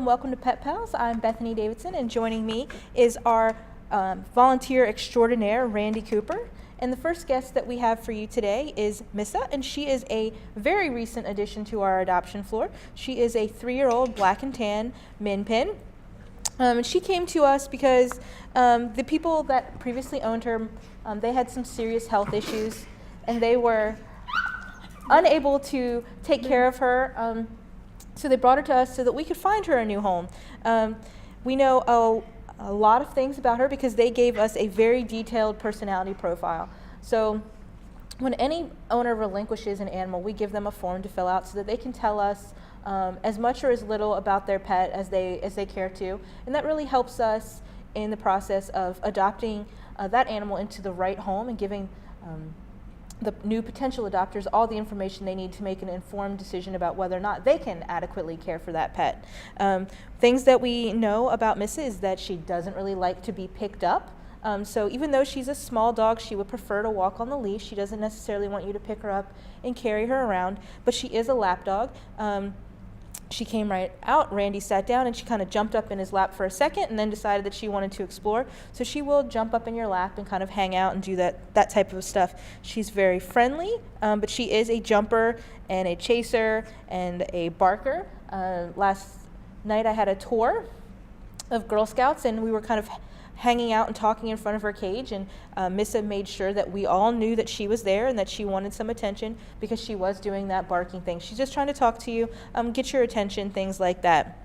welcome to Pet Pals. I'm Bethany Davidson, and joining me is our volunteer extraordinaire, Randy Cooper. And the first guest that we have for you today is Missa, and she is a very recent addition to our adoption floor. She is a 3-year-old black and tan min pin. She came to us because the people that previously owned her, they had some serious health issues, and they were unable to take care of her. So they brought her to us so that we could find her a new home. We know a lot of things about her because they gave us a very detailed personality profile. So when any owner relinquishes an animal, we give them a form to fill out so that they can tell us as much or as little about their pet as they care to. And that really helps us in the process of adopting that animal into the right home and giving the new potential adopters all the information they need to make an informed decision about whether or not they can adequately care for that pet. Things that we know about Missa is that she doesn't really like to be picked up. So even though she's a small dog, she would prefer to walk on the leash. She doesn't necessarily want you to pick her up and carry her around, but she is a lap dog. She came right out, Randy sat down, and she kind of jumped up in his lap for a second and then decided that she wanted to explore. So she will jump up in your lap and kind of hang out and do that type of stuff. She's very friendly, but she is a jumper and a chaser and a barker. Last night I had a tour of Girl Scouts, and we were kind of hanging out and talking in front of her cage, and Missa made sure that we all knew that she was there and that she wanted some attention because she was doing that barking thing. She's just trying to talk to you, get your attention, things like that.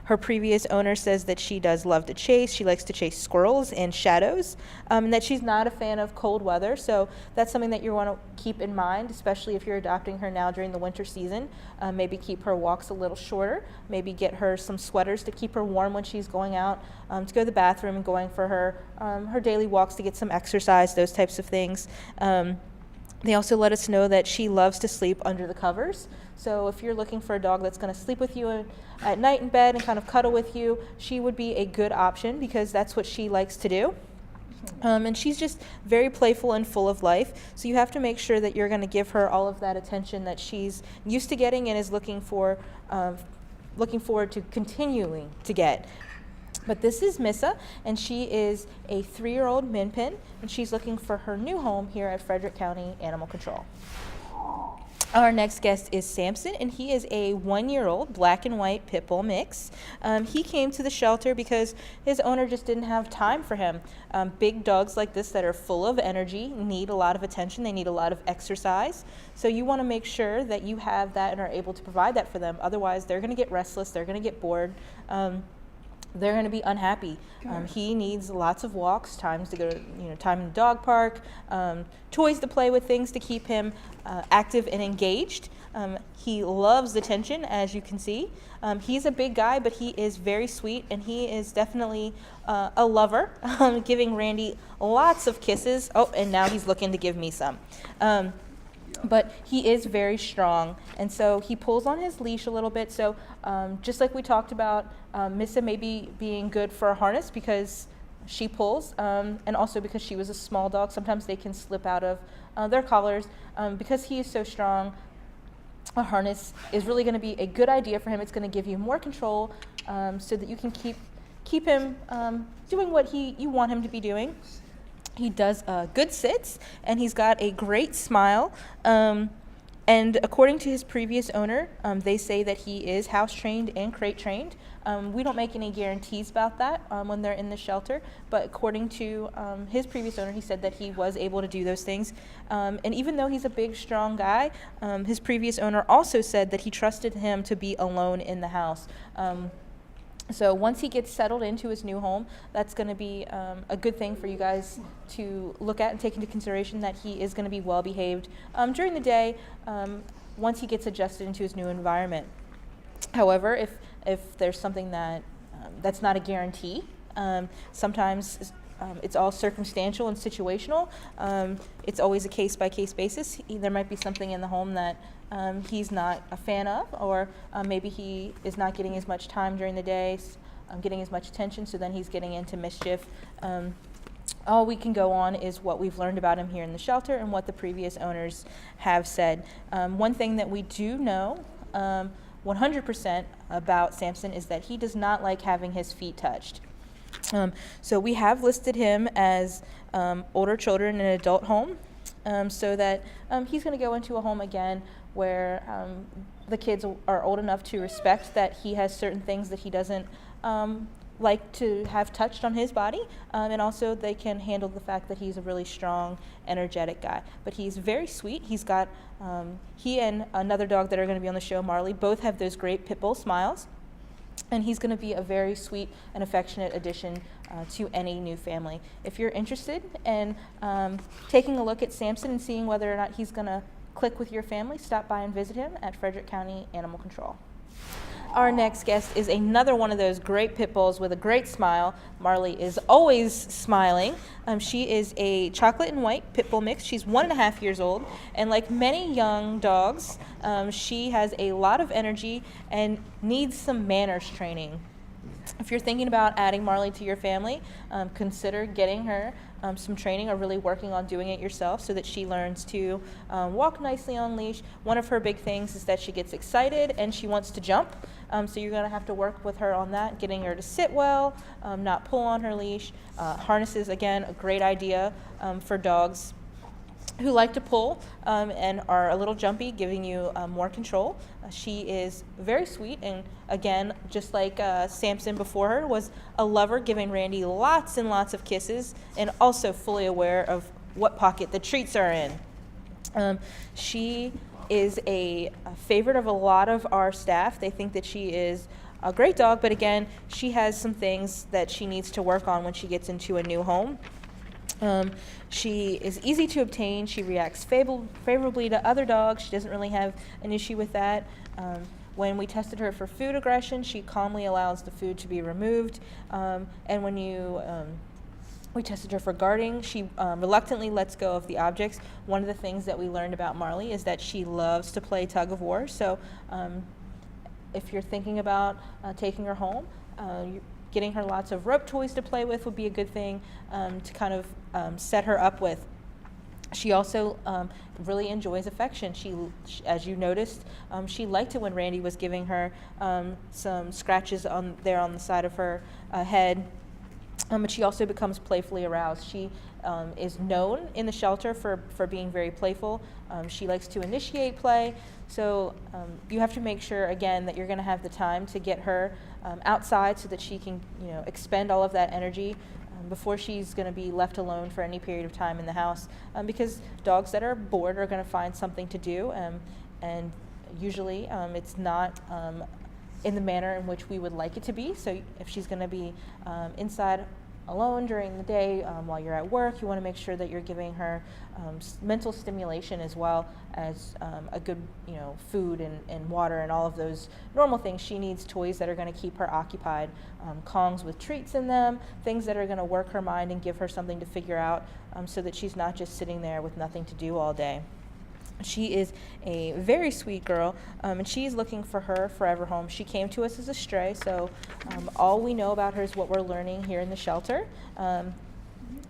Her previous owner says that she does love to chase. She likes to chase squirrels and shadows, and that she's not a fan of cold weather. So that's something that you want to keep in mind, especially if you're adopting her now during the winter season. Maybe keep her walks a little shorter. Maybe get her some sweaters to keep her warm when she's going out to go to the bathroom and going for her daily walks to get some exercise, those types of things. They also let us know that she loves to sleep under the covers. So if you're looking for a dog that's going to sleep with you at night in bed and kind of cuddle with you, she would be a good option because that's what she likes to do. And she's just very playful and full of life. So you have to make sure that you're going to give her all of that attention that she's used to getting and is looking forward to continuing to get. But this is Missa, and she is a 3-year-old min pin, and she's looking for her new home here at Frederick County Animal Control. Our next guest is Samson, and he is a 1-year-old black and white pit bull mix. He came to the shelter because his owner just didn't have time for him. Big dogs like this that are full of energy need a lot of attention. They need a lot of exercise. So you want to make sure that you have that and are able to provide that for them. Otherwise, they're going to get restless. They're going to get bored. They're going to be unhappy. He needs lots of walks, times to go to, time in the dog park, toys to play with, things to keep him active and engaged. He loves attention, as you can see. He's a big guy, but he is very sweet, and he is definitely a lover, giving Randy lots of kisses. Oh, and now he's looking to give me some. But he is very strong, and so he pulls on his leash a little bit. So just like we talked about, Missa may be being good for a harness because she pulls, and also because she was a small dog. Sometimes they can slip out of their collars. Because he is so strong, a harness is really going to be a good idea for him. It's going to give you more control so that you can keep him doing what you want him to be doing. He does good sits, and he's got a great smile. And according to his previous owner, they say that he is house trained and crate trained. We don't make any guarantees about that when they're in the shelter, but according to his previous owner, he said that he was able to do those things. And even though he's a big, strong guy, his previous owner also said that he trusted him to be alone in the house. So once he gets settled into his new home, that's going to be a good thing for you guys to look at and take into consideration that he is going to be well behaved during the day once he gets adjusted into his new environment. However, if there's something that's not a guarantee, sometimes it's all circumstantial and situational. It's always a case-by-case basis. There might be something in the home that he's not a fan of, or maybe he is not getting as much time during the day, getting as much attention, so then he's getting into mischief. All we can go on is what we've learned about him here in the shelter and what the previous owners have said. One thing that we do know 100% about Samson is that he does not like having his feet touched. So we have listed him as older children in an adult home, so that he's going to go into a home again where the kids are old enough to respect that he has certain things that he doesn't like to have touched on his body, and also they can handle the fact that he's a really strong, energetic guy. But he's very sweet. He's got, he and another dog that are going to be on the show, Marley, both have those great pit bull smiles. And he's going to be a very sweet and affectionate addition to any new family. If you're interested in taking a look at Samson and seeing whether or not he's going to click with your family, stop by and visit him at Frederick County Animal Control. Our next guest is another one of those great pit bulls with a great smile. Marley is always smiling. She is a chocolate and white pit bull mix. She's 1.5 years old, and like many young dogs, she has a lot of energy and needs some manners training. If you're thinking about adding Marley to your family, consider getting her some training or really working on doing it yourself so that she learns to walk nicely on leash. One of her big things is that she gets excited and she wants to jump. So you're going to have to work with her on that, getting her to sit well, not pull on her leash. Harnesses, again, a great idea for dogs who like to pull and are a little jumpy, giving you more control. She is very sweet, and again, just like Samson before her, was a lover, giving Randy lots and lots of kisses, and also fully aware of what pocket the treats are in. She is a favorite of a lot of our staff. They think that she is a great dog, but again, she has some things that she needs to work on when she gets into a new home. She is easy to obtain. She reacts favorably to other dogs. She doesn't really have an issue with that. When we tested her for food aggression, she calmly allows the food to be removed. And when we tested her for guarding, she reluctantly lets go of the objects. One of the things that we learned about Marley is that she loves to play tug of war. So if you're thinking about taking her home, getting her lots of rope toys to play with would be a good thing to kind of set her up with. She also really enjoys affection. She, as you noticed, she liked it when Randy was giving her some scratches on the side of her head. But she also becomes playfully aroused. She is known in the shelter for being very playful. She likes to initiate play. So you have to make sure, again, that you're going to have the time to get her outside so that she can, expend all of that energy before she's going to be left alone for any period of time in the house. Because dogs that are bored are going to find something to do, and usually it's not in the manner in which we would like it to be. So if she's going to be inside alone during the day while you're at work, you want to make sure that you're giving her mental stimulation as well as a good food and water and all of those normal things. She needs toys that are going to keep her occupied, Kongs with treats in them, things that are going to work her mind and give her something to figure out so that she's not just sitting there with nothing to do all day. She is a very sweet girl, and she's looking for her forever home. She came to us as a stray, so all we know about her is what we're learning here in the shelter.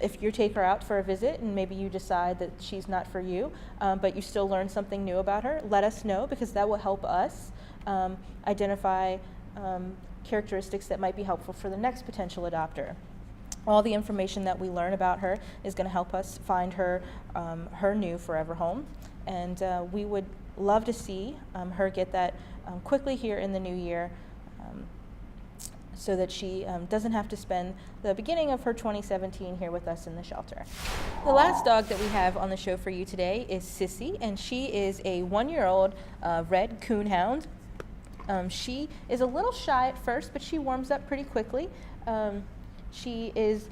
If you take her out for a visit and maybe you decide that she's not for you, but you still learn something new about her, let us know, because that will help us identify characteristics that might be helpful for the next potential adopter. All the information that we learn about her is going to help us find her her new forever home. And we would love to see her get that quickly here in the new year, so that she doesn't have to spend the beginning of her 2017 here with us in the shelter. The last dog that we have on the show for you today is Sissy, and she is a 1-year-old red coonhound. She is a little shy at first, but she warms up pretty quickly. She is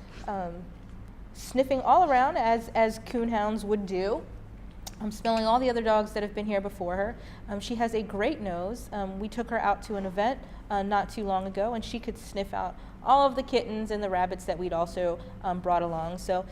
sniffing all around as coonhounds would do. Smelling all the other dogs that have been here before her. She has a great nose. We took her out to an event not too long ago, and she could sniff out all of the kittens and the rabbits that we'd also brought along. So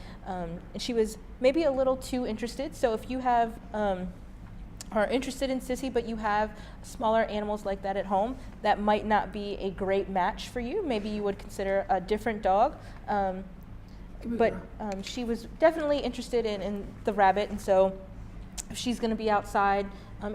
she was maybe a little too interested. So if you are interested in Sissy, but you have smaller animals like that at home, that might not be a great match for you. Maybe you would consider a different dog. But she was definitely interested in the rabbit, and so if she's going to be outside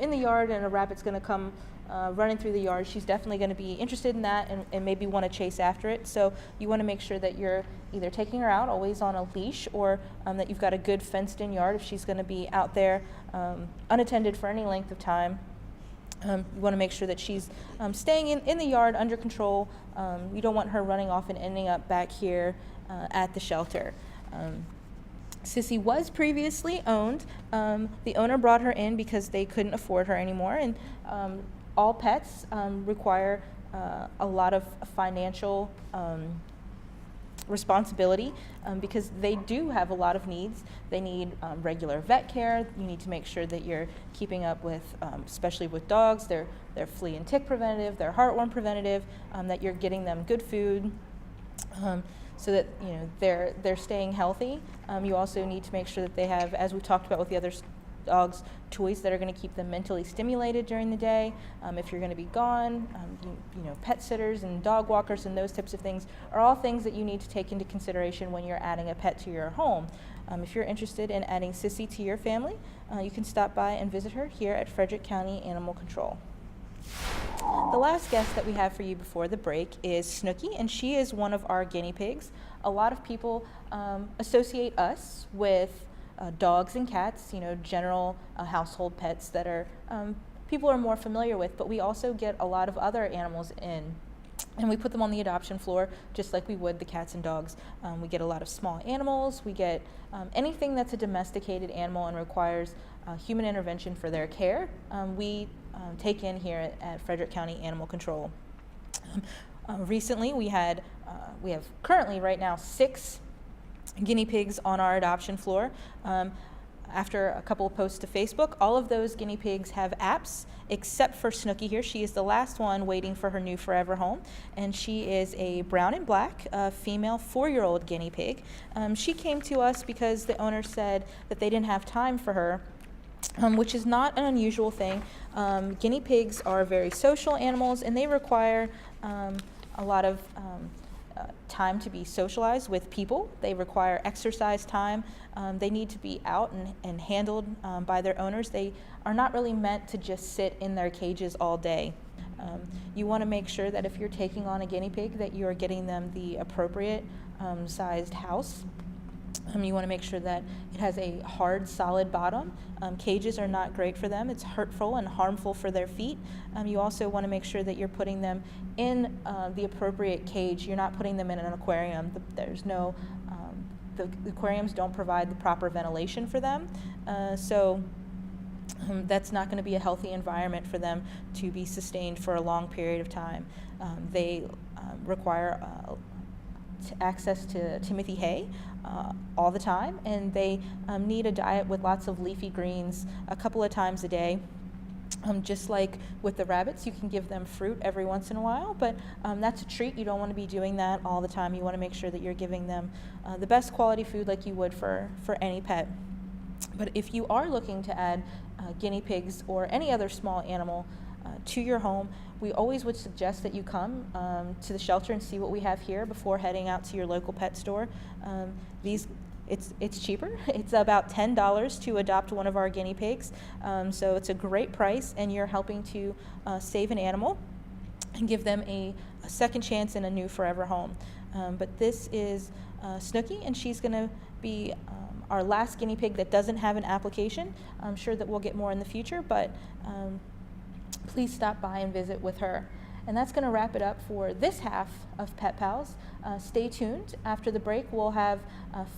in the yard and a rabbit's going to come running through the yard, she's definitely going to be interested in that and maybe want to chase after it. So you want to make sure that you're either taking her out always on a leash, or that you've got a good fenced-in yard if she's going to be out there unattended for any length of time. You want to make sure that she's staying in the yard under control. You don't want her running off and ending up back here at the shelter. Sissy was previously owned. The owner brought her in because they couldn't afford her anymore, and all pets require a lot of financial responsibility because they do have a lot of needs. They need regular vet care. You need to make sure that you're keeping up with, especially with dogs, their flea and tick preventative, their heartworm preventative, that you're getting them good food, so that they're staying healthy. You also need to make sure that they have, as we talked about with the other dogs, toys that are going to keep them mentally stimulated during the day. If you're going to be gone, pet sitters and dog walkers and those types of things are all things that you need to take into consideration when you're adding a pet to your home. If you're interested in adding Sissy to your family, you can stop by and visit her here at Frederick County Animal Control. The last guest that we have for you before the break is Snooki, and she is one of our guinea pigs. A lot of people associate us with dogs and cats, general household pets that are people are more familiar with, but we also get a lot of other animals in, and we put them on the adoption floor just like we would the cats and dogs. We get a lot of small animals. We get anything that's a domesticated animal and requires human intervention for their care. We take in here at Frederick County Animal Control. Recently, we have currently right now 6 guinea pigs on our adoption floor. After a couple of posts to Facebook, all of those guinea pigs have apps except for Snooki here. She is the last one waiting for her new forever home, and she is a brown and black female 4-year-old guinea pig. She came to us because the owner said that they didn't have time for her, which is not an unusual thing. Guinea pigs are very social animals, and they require a lot of time to be socialized with people. They require exercise time. They need to be out and handled by their owners. They are not really meant to just sit in their cages all day. You want to make sure that if you're taking on a guinea pig that you are getting them the appropriate sized house. You want to make sure that it has a hard, solid bottom. Cages are not great for them. It's hurtful and harmful for their feet. You also want to make sure that you're putting them in the appropriate cage. You're not putting them in an aquarium. There's no, the aquariums don't provide the proper ventilation for them. So that's not going to be a healthy environment for them to be sustained for a long period of time. They require access to Timothy hay all the time, and they need a diet with lots of leafy greens a couple of times a day. Just like with the rabbits, you can give them fruit every once in a while, but that's a treat. You don't want to be doing that all the time. You want to make sure that you're giving them the best quality food like you would for any pet. But if you are looking to add guinea pigs or any other small animal to your home, we always would suggest that you come to the shelter and see what we have here before heading out to your local pet store. It's cheaper. It's about $10 to adopt one of our guinea pigs. So it's a great price, and you're helping to save an animal and give them a second chance in a new forever home. But this is Snooki, and she's going to be our last guinea pig that doesn't have an application. I'm sure that we'll get more in the future, but please stop by and visit with her. And that's going to wrap it up for this half of Pet Pals. Stay tuned. After the break, we'll have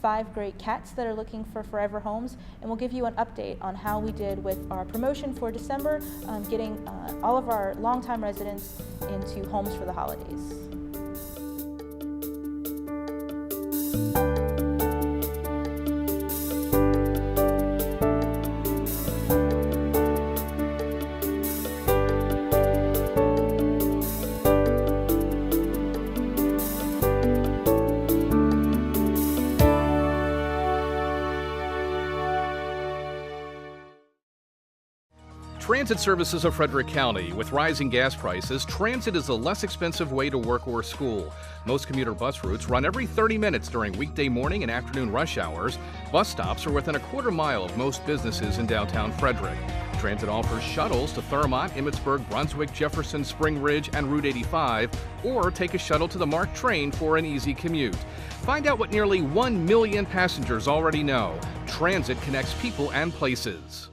5 great cats that are looking for forever homes, and we'll give you an update on how we did with our promotion for December, getting all of our longtime residents into homes for the holidays. Transit services of Frederick County. With rising gas prices, transit is a less expensive way to work or school. Most commuter bus routes run every 30 minutes during weekday morning and afternoon rush hours. Bus stops are within a quarter mile of most businesses in downtown Frederick. Transit offers shuttles to Thurmont, Emmitsburg, Brunswick, Jefferson, Spring Ridge, and Route 85, or take a shuttle to the MARC train for an easy commute. Find out what nearly 1 million passengers already know. Transit connects people and places.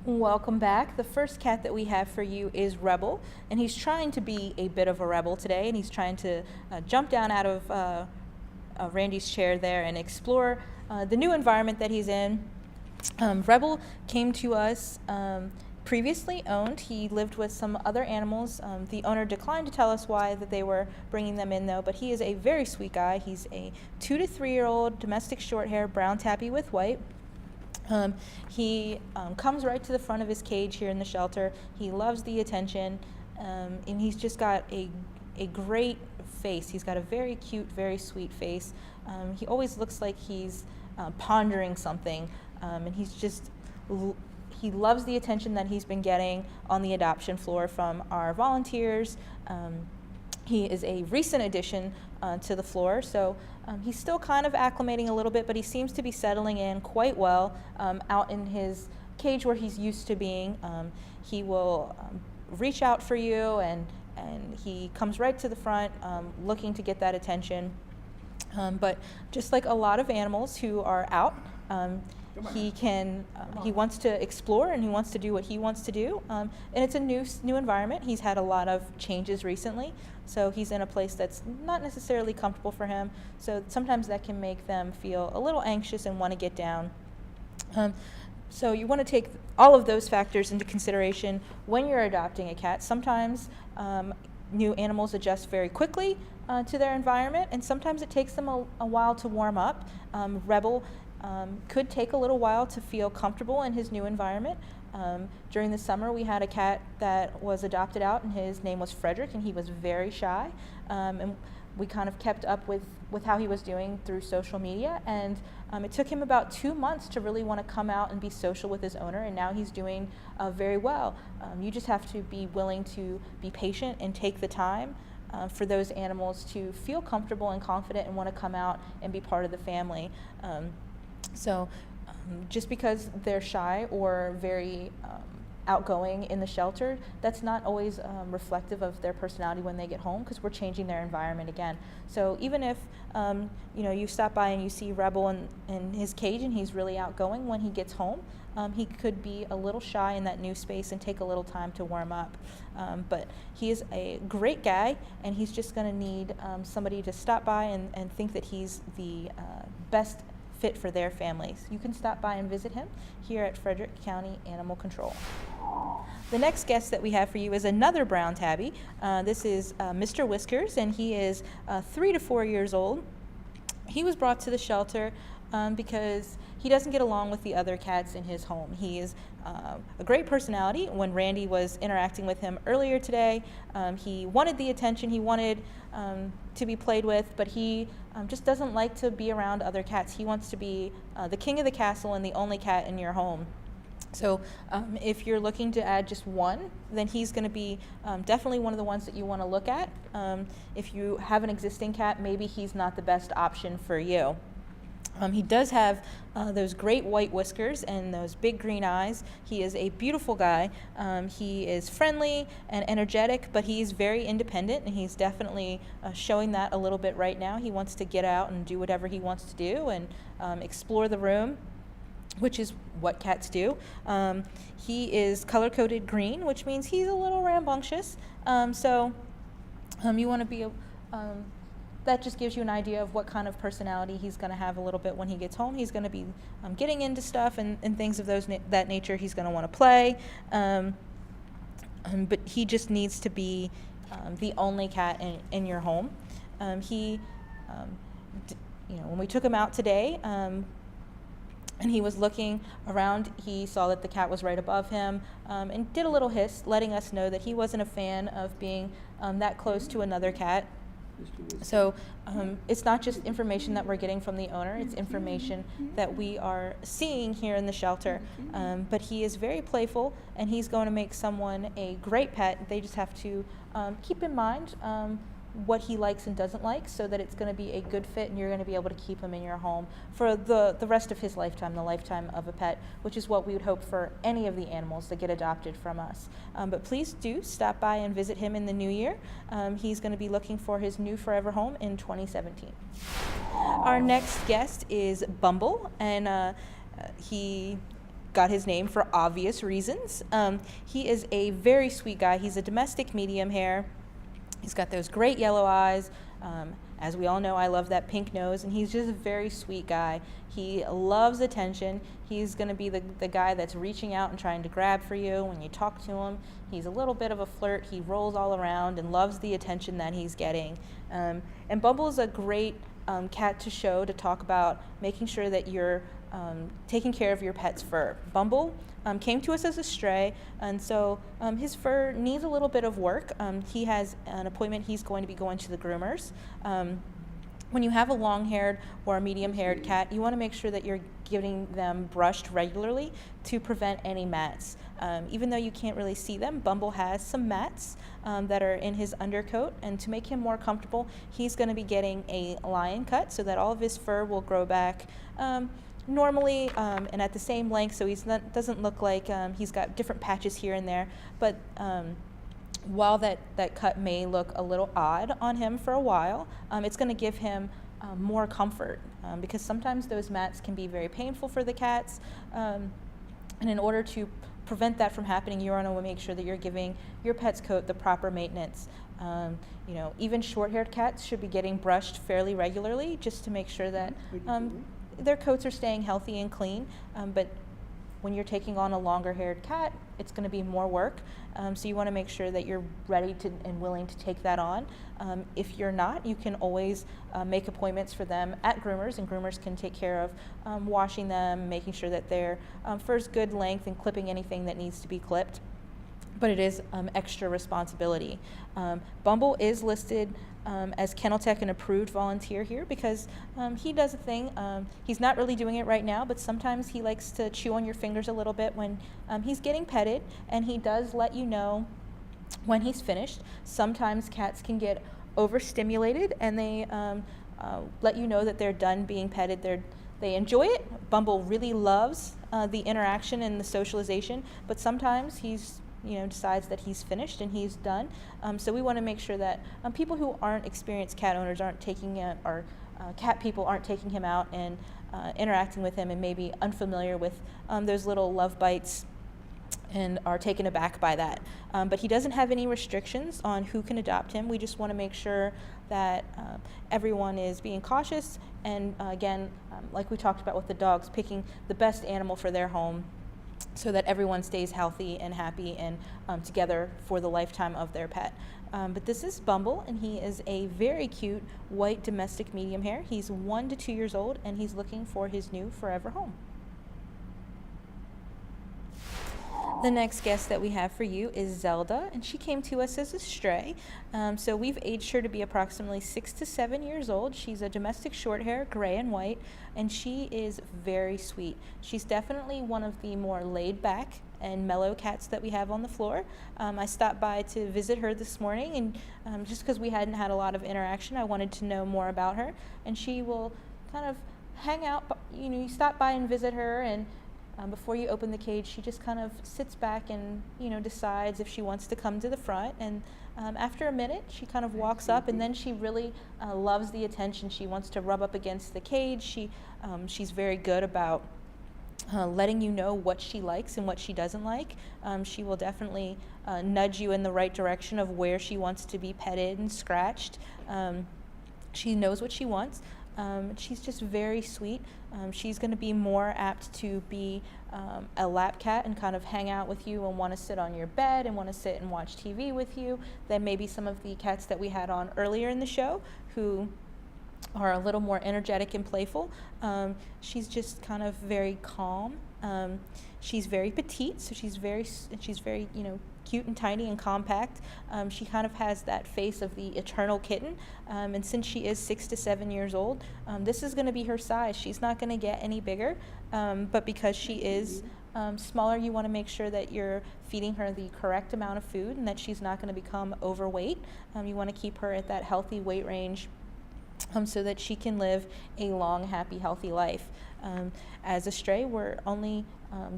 Welcome back. The first cat that we have for you is Rebel, and he's trying to be a bit of a rebel today, and he's trying to jump down out of Randy's chair there and explore the new environment that he's in. Rebel came to us previously owned. He lived with some other animals. The owner declined to tell us why that they were bringing them in though, but he is a very sweet guy. He's a 2 to 3 year old domestic short hair brown tabby with white. He comes right to the front of his cage here in the shelter. He loves the attention, and he's just got a great face. He's got a very cute, very sweet face. He always looks like he's pondering something, and he loves the attention that he's been getting on the adoption floor from our volunteers. He is a recent addition to the floor, so he's still kind of acclimating a little bit, but he seems to be settling in quite well out in his cage where he's used to being. He will reach out for you, and he comes right to the front looking to get that attention. But just like a lot of animals who are out, he wants to explore, and he wants to do what he wants to do, and it's a new environment. He's had a lot of changes recently, so he's in a place that's not necessarily comfortable for him, so sometimes that can make them feel a little anxious and want to get down. So you want to take all of those factors into consideration when you're adopting a cat. Sometimes new animals adjust very quickly to their environment, and sometimes it takes them a while to warm up. Rebel could take a little while to feel comfortable in his new environment. During the summer, we had a cat that was adopted out, and his name was Frederick, and he was very shy. And we kind of kept up with how he was doing through social media, and it took him about 2 months to really want to come out and be social with his owner, and now he's doing very well. You just have to be willing to be patient and take the time for those animals to feel comfortable and confident and want to come out and be part of the family. So just because they're shy or very outgoing in the shelter, that's not always reflective of their personality when they get home, because we're changing their environment again. So even if you stop by and you see Rebel in his cage and he's really outgoing, when he gets home, he could be a little shy in that new space and take a little time to warm up. But he is a great guy, and he's just going to need somebody to stop by and think that he's the best fit for their families. You can stop by and visit him here at Frederick County Animal Control. The next guest that we have for you is another brown tabby. This is Mr. Whiskers, and he is 3 to 4 years old. He was brought to the shelter because he doesn't get along with the other cats in his home. He is a great personality. When Randy was interacting with him earlier today, he wanted the attention, he wanted to be played with, but he just doesn't like to be around other cats. He wants to be the king of the castle and the only cat in your home. So if you're looking to add just one, then he's going to be definitely one of the ones that you want to look at. If you have an existing cat, maybe he's not the best option for you. He does have those great white whiskers and those big green eyes. He is a beautiful guy. He is friendly and energetic, but he's very independent, and he's definitely showing that a little bit right now. He wants to get out and do whatever he wants to do and explore the room, which is what cats do. He is color-coded green, which means he's a little rambunctious. So you want to be that just gives you an idea of what kind of personality he's going to have a little bit when he gets home. He's going to be getting into stuff and things of that nature. He's going to want to play. but he just needs to be the only cat in your home. When we took him out today, and he was looking around, he saw that the cat was right above him, and did a little hiss, letting us know that he wasn't a fan of being that close to another cat. So it's not just information that we're getting from the owner, it's information that we are seeing here in the shelter. But he is very playful, and he's going to make someone a great pet. They just have to keep in mind what he likes and doesn't like, so that it's going to be a good fit, and you're going to be able to keep him in your home for the rest of his lifetime, the lifetime of a pet, which is what we would hope for any of the animals that get adopted from us. But please do stop by and visit him in the new year. He's going to be looking for his new forever home in 2017. Our next guest is Bumble, and he got his name for obvious reasons. He is a very sweet guy. He's a domestic medium hair. He's got those great yellow eyes. As we all know, I love that pink nose, and he's just a very sweet guy. He loves attention. He's going to be the guy that's reaching out and trying to grab for you when you talk to him. He's a little bit of a flirt. He rolls all around and loves the attention that he's getting. And Bumble is a great cat to show, to talk about making sure that you're taking care of your pet's fur. Bumble came to us as a stray, and so his fur needs a little bit of work. He has an appointment. He's going to be going to the groomers. When you have a long-haired or a medium-haired cat, you want to make sure that you're getting them brushed regularly to prevent any mats. Even though you can't really see them, Bumble has some mats that are in his undercoat, and to make him more comfortable, he's going to be getting a lion cut so that all of his fur will grow back normally and at the same length, so doesn't look like he's got different patches here and there. But while that cut may look a little odd on him for a while, it's going to give him more comfort, because sometimes those mats can be very painful for the cats, and in order to prevent that from happening, you want to make sure that you're giving your pet's coat the proper maintenance. Even short-haired cats should be getting brushed fairly regularly, just to make sure that their coats are staying healthy and clean. But when you're taking on a longer-haired cat, it's going to be more work. So you want to make sure that you're ready to and willing to take that on. If you're not, you can always make appointments for them at groomers, and groomers can take care of washing them, making sure that their fur's good length, and clipping anything that needs to be clipped. But it is extra responsibility. Bumble is listed as Kennel Tech an approved volunteer here, because he does a thing. He's not really doing it right now, but sometimes he likes to chew on your fingers a little bit when he's getting petted, and he does let you know when he's finished. Sometimes cats can get overstimulated, and they let you know that they're done being petted. They enjoy it. Bumble really loves the interaction and the socialization, but sometimes he's decides that he's finished and he's done. So we want to make sure that people who aren't experienced cat owners aren't taking it, or cat people aren't taking him out and interacting with him, and maybe unfamiliar with those little love bites and are taken aback by that. But he doesn't have any restrictions on who can adopt him. We just want to make sure that everyone is being cautious, and again, like we talked about with the dogs, picking the best animal for their home, so that everyone stays healthy and happy and together for the lifetime of their pet. But this is Bumble, and he is a very cute white domestic medium hair. He's 1 to 2 years old, and he's looking for his new forever home. The next guest that we have for you is Zelda, and she came to us as a stray. So we've aged her to be approximately 6 to 7 years old. She's a domestic short hair, gray and white, and she is very sweet. She's definitely one of the more laid back and mellow cats that we have on the floor. I stopped by to visit her this morning, and just because we hadn't had a lot of interaction, I wanted to know more about her. And she will kind of hang out, you stop by and visit her, and before you open the cage, she just kind of sits back and decides if she wants to come to the front. And after a minute, she kind of walks up, and then she really loves the attention. She wants to rub up against the cage. She's very good about letting you know what she likes and what she doesn't like. She will definitely nudge you in the right direction of where she wants to be petted and scratched. She knows what she wants. She's just very sweet. She's going to be more apt to be a lap cat and kind of hang out with you and want to sit on your bed and want to sit and watch TV with you than maybe some of the cats that we had on earlier in the show who are a little more energetic and playful. She's just kind of very calm. She's very petite, so she's very cute and tiny and compact. She kind of has that face of the eternal kitten, and since she is 6 to 7 years old, this is going to be her size. She's not going to get any bigger, but because she is smaller, you want to make sure that you're feeding her the correct amount of food and that she's not going to become overweight. You want to keep her at that healthy weight range so that she can live a long, happy, healthy life. As a stray, we're only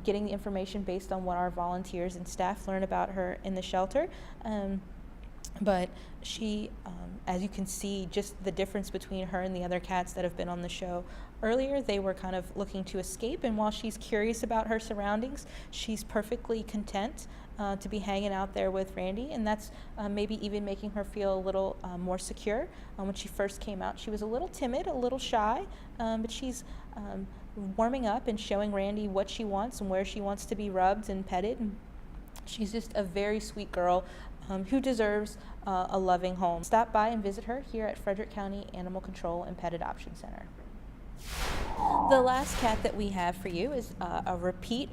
getting the information based on what our volunteers and staff learn about her in the shelter. But she, as you can see, just the difference between her and the other cats that have been on the show earlier, they were kind of looking to escape, and while she's curious about her surroundings, she's perfectly content to be hanging out there with Randy, and that's maybe even making her feel a little more secure. When she first came out, she was a little timid, a little shy, but she's warming up and showing Randy what she wants and where she wants to be rubbed and petted. And she's just a very sweet girl who deserves a loving home. Stop by and visit her here at Frederick County Animal Control and Pet Adoption Center. The last cat that we have for you is a repeat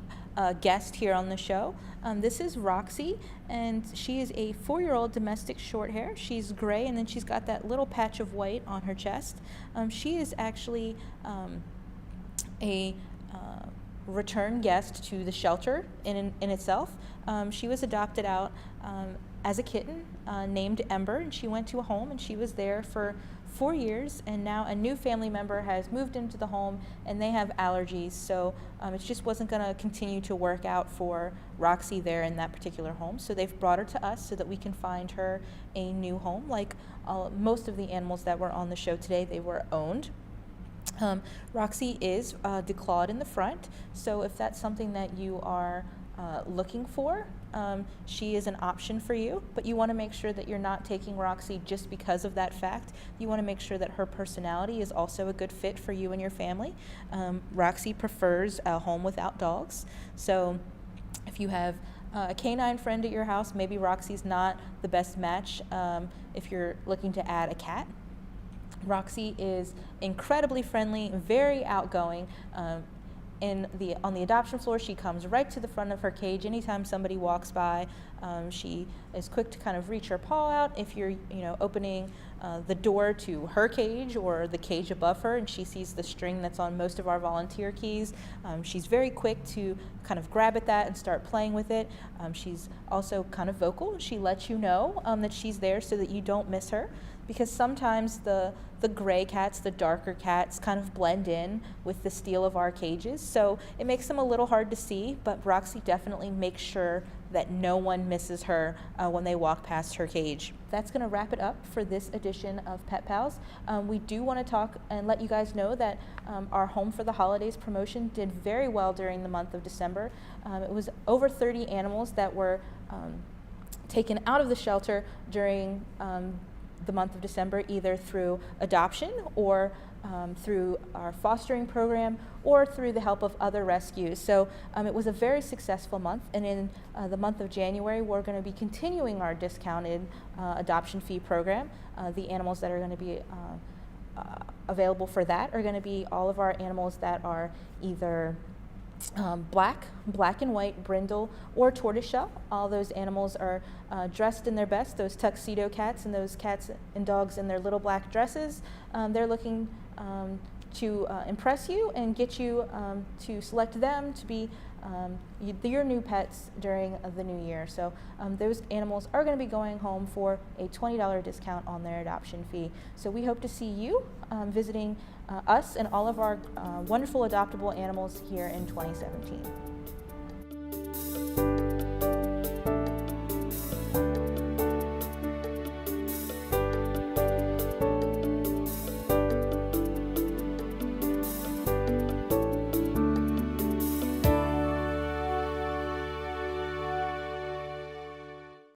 guest here on the show. This is Roxy, and she is a 4-year-old domestic short hair. She's gray, and then she's got that little patch of white on her chest. She is actually a return guest to the shelter in itself. She was adopted out as a kitten named Ember, and she went to a home, and she was there for 4 years, and now a new family member has moved into the home and they have allergies, so it just wasn't going to continue to work out for Roxy there in that particular home, so they've brought her to us so that we can find her a new home. Like most of the animals that were on the show today, they were owned. Roxy is declawed in the front, so if that's something that you are looking for, she is an option for you, but you want to make sure that you're not taking Roxy just because of that fact. You want to make sure that her personality is also a good fit for you and your family. Roxy prefers a home without dogs, so if you have a canine friend at your house, maybe Roxy's not the best match if you're looking to add a cat. Roxy is incredibly friendly, very outgoing. On the adoption floor, she comes right to the front of her cage anytime somebody walks by. She is quick to kind of reach her paw out if you're opening the door to her cage or the cage above her, and she sees the string that's on most of our volunteer keys. She's very quick to kind of grab at that and start playing with it. She's also kind of vocal. She lets you know that she's there so that you don't miss her, because sometimes the gray cats, the darker cats, kind of blend in with the steel of our cages, so it makes them a little hard to see, but Roxy definitely makes sure that no one misses her when they walk past her cage. That's going to wrap it up for this edition of Pet Pals. We do want to talk and let you guys know that our Home for the Holidays promotion did very well during the month of December. It was over 30 animals that were taken out of the shelter during the month of December, either through adoption or through our fostering program or through the help of other rescues. So it was a very successful month, and in the month of January we're going to be continuing our discounted adoption fee program. The animals that are going to be available for that are going to be all of our animals that are either black and white, brindle, or tortoiseshell. All those animals are dressed in their best, those tuxedo cats and those cats and dogs in their little black dresses. They're looking to impress you and get you to select them to be your new pets during the new year. So those animals are going to be going home for a $20 discount on their adoption fee. So we hope to see you visiting us and all of our wonderful adoptable animals here in 2017.